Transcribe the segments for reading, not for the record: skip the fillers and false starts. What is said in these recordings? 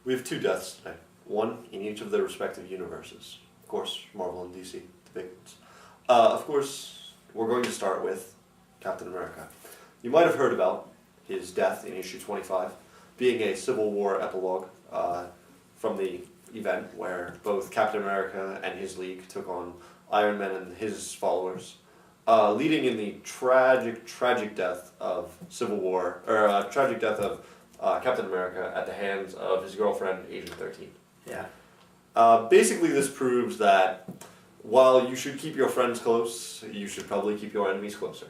We have two deaths today, one in each of their respective universes. Of course, Marvel and DC, the big ones. Of course, we're going to start with Captain America. You might have heard about his death in issue 25, being a Civil War epilogue from the event where both Captain America and his League took on Iron Man and his followers, leading in the tragic death of Civil War, or tragic death of Captain America at the hands of his girlfriend, Agent 13. Yeah. Basically, this proves that while you should keep your friends close, you should probably keep your enemies closer.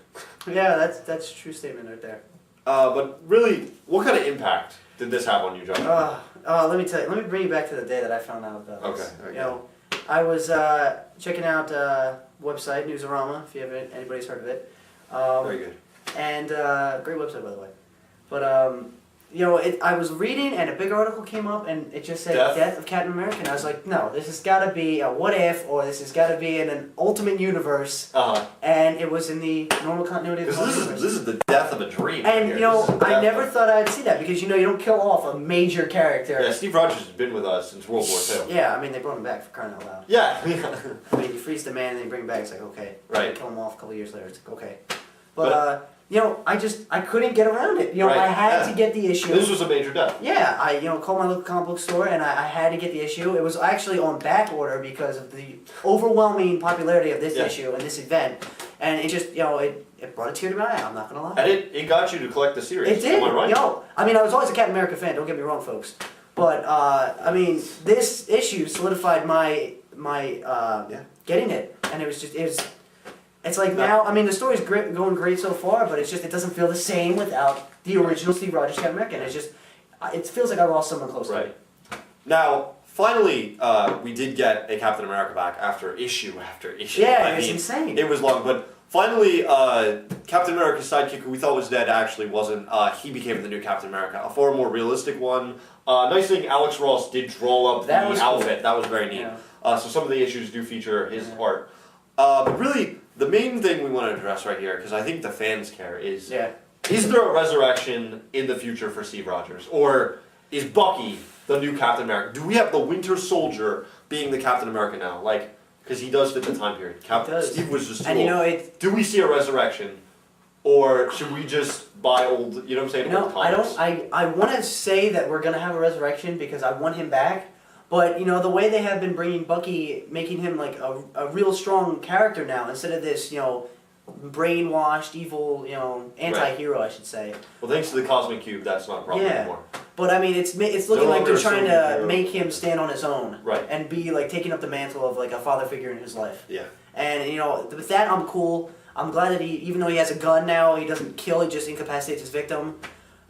Yeah, that's a true statement right there. But really, what kind of impact did this have on you, John? Let me tell you. Let me bring you back to the day that I found out about this. Okay. You know, I was checking out website Newsarama. If you have anybody's heard of it. Very good. And great website, by the way. But you know, I was reading and a big article came up and it just said Death of Captain America. And I was like, no, this has got to be a what if, or this has got to be in an ultimate universe. And it was in the normal continuity of the universe. This is the death of a dream. And you know, I never thought I'd see that because you know you don't kill off a major character. Yeah, Steve Rogers has been with us since World War II. Yeah, I mean they brought him back for crying out loud. Yeah. I mean you freeze the man and then you bring him back. It's like okay. Right. Kill him off a couple years later. It's like okay. But you know, I couldn't get around it. You know, I had to get the issue. This was a major death. Yeah, I called my local comic book store and I had to get the issue. It was actually on back order because of the overwhelming popularity of this issue and this event, and it just it brought a tear to my eye. I'm not gonna lie. And it got you to collect the series. It did. Am I right? I mean, I was always a Captain America fan. Don't get me wrong, folks. But I mean, this issue solidified my getting it, and it was. It's like now, I mean, the story's going great so far, but it's just, it doesn't feel the same without the original Steve Rogers Captain America. And it's just, it feels like I lost someone close to me. Now, finally, we did get a Captain America back after issue after issue. Yeah, it was insane. It was long, but finally, Captain America's sidekick, who we thought was dead, actually wasn't. He became the new Captain America, a far more realistic one. Nice thing, Alex Ross did draw up the outfit. Cool. That was very neat. Yeah. So some of the issues do feature his art. But really, the main thing we want to address right here, because I think the fans care, is there a resurrection in the future for Steve Rogers? Or is Bucky the new Captain America? Do we have the Winter Soldier being the Captain America now? Like, because he does fit the time period. Steve was just too old. Do we see a resurrection? Or should we just buy old, you know what I'm saying? No, I want to say that we're going to have a resurrection because I want him back. But, you know, the way they have been bringing Bucky, making him like a real strong character now, instead of this, you know, brainwashed, evil, you know, anti-hero, I should say. Well, thanks to the Cosmic Cube, that's not a problem anymore. But, I mean, it's looking like they're trying to make him stand on his own. And be, like, taking up the mantle of, like, a father figure in his life. Yeah. And, you know, with that, I'm cool. I'm glad that even though he has a gun now, he doesn't kill, he just incapacitates his victim.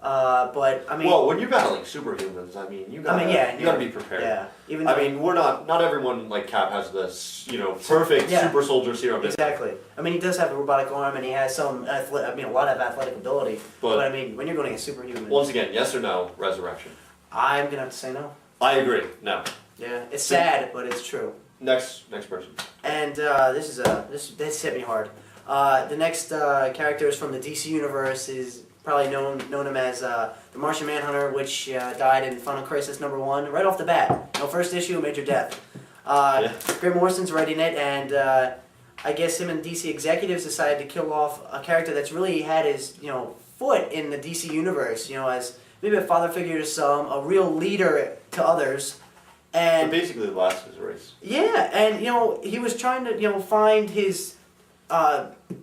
But I mean, well, when you're battling superhumans, I mean, you gotta be prepared. Yeah. I mean, we're not everyone like Cap has this, you know, perfect super soldier serum. Exactly. I mean, he does have a robotic arm, and he has a lot of athletic ability. But I mean, when you're going against superhuman, once again, yes or no, resurrection? I'm gonna have to say no. I agree. No. Yeah, it's sad, but it's true. Next person. And this hit me hard. The next character is from the DC universe. Is probably known him as the Martian Manhunter, which died in Final Crisis #1 right off the bat. No first issue, major death. Grant Morrison's writing it, and I guess him and DC executives decided to kill off a character that's really had his foot in the DC universe. You know, as maybe a father figure to some, a real leader to others. And but basically the last of his race. Yeah, and he was trying to find his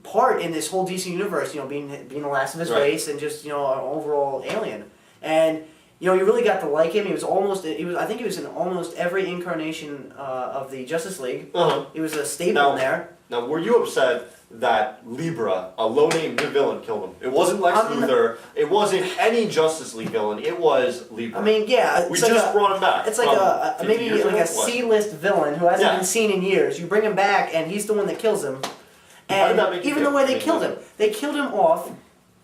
part in this whole DC universe, being the last of his race and just an overall alien. And you really got to like him. I think he was in almost every incarnation of the Justice League. He was a staple in there. Now, were you upset that Libra, a low-named villain, killed him? It wasn't Lex Luthor. It wasn't any Justice League villain. It was Libra. I mean, yeah. We just brought him back. It's like maybe like a C-list villain who hasn't been seen in years. You bring him back, and he's the one that kills him. And even the way they killed him off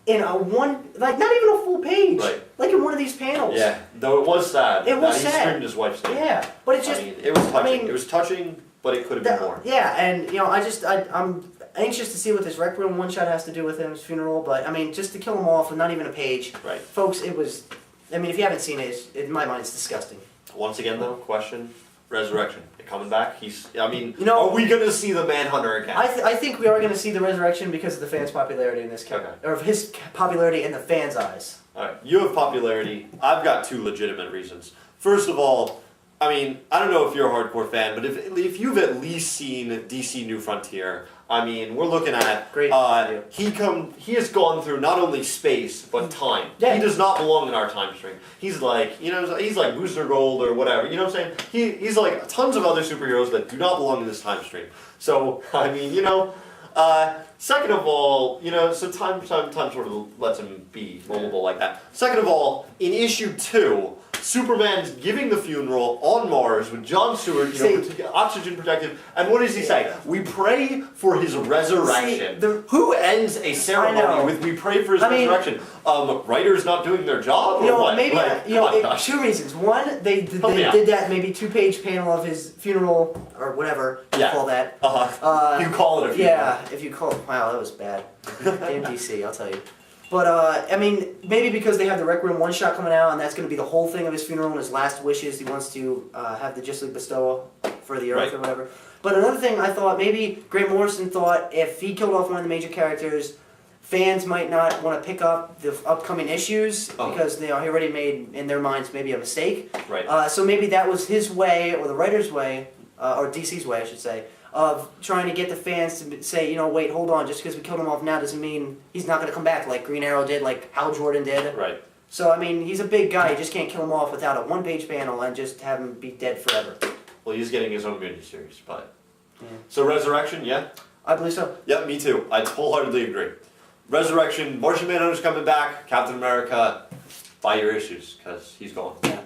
in a not even a full page. Like in one of these panels. Yeah, though it was sad. It was sad. He screamed his wife's name. Yeah, but it's just. it was touching. It was touching, but it could have been more. Yeah, and anxious to see what this Rec Room one-shot has to do with his funeral, but, I mean, just to kill him off with not even a page. Right. Folks, it was, I mean, if you haven't seen it, in my mind, it's disgusting. Once again, though, question: Resurrection. Coming back? Are we gonna see the Manhunter again? I think we are going to see the Resurrection because of the fans' popularity in this character, or of his popularity in the fans' eyes. Alright, you have popularity. I've got two legitimate reasons. First of all, I mean, I don't know if you're a hardcore fan, but if you've at least seen DC New Frontier, I mean, we're looking at great. He has gone through not only space but time. Yeah. He does not belong in our time stream. He's like, he's like Booster Gold or whatever. You know what I'm saying? He's like tons of other superheroes that do not belong in this time stream. So I mean, second of all, so time sort of lets him be moldable like that. Second of all, in issue 2, Superman's giving the funeral on Mars with Jon Stewart, oxygen protected, and what does he say? We pray for his resurrection. Who ends a ceremony with "We pray for his resurrection"? Writers not doing their job, or what? Maybe two reasons. One, they did that maybe 2-page panel of his funeral or whatever you call that. You call it a funeral. Yeah, if you call it. Wow, that was bad. Damn DC, I'll tell you. But, I mean, maybe because they have the Rec Room one-shot coming out, and that's going to be the whole thing of his funeral and his last wishes. He wants to have the Justice League bestow for the Earth or whatever. But another thing I thought, maybe Grant Morrison thought if he killed off one of the major characters, fans might not want to pick up the upcoming issues because he already made, in their minds, maybe a mistake. Right. So maybe that was his way, or the writer's way, or DC's way, I should say, of trying to get the fans to say, wait, hold on, just because we killed him off now doesn't mean he's not going to come back like Green Arrow did, like Hal Jordan did. Right. So, I mean, he's a big guy. You just can't kill him off without a one-page panel and just have him be dead forever. Well, he's getting his own miniseries, but... Yeah. So Resurrection, yeah? I believe so. Yeah, me too. I wholeheartedly agree. Resurrection, Martian Manhunter's coming back, Captain America, buy your issues, because he's gone. Yeah.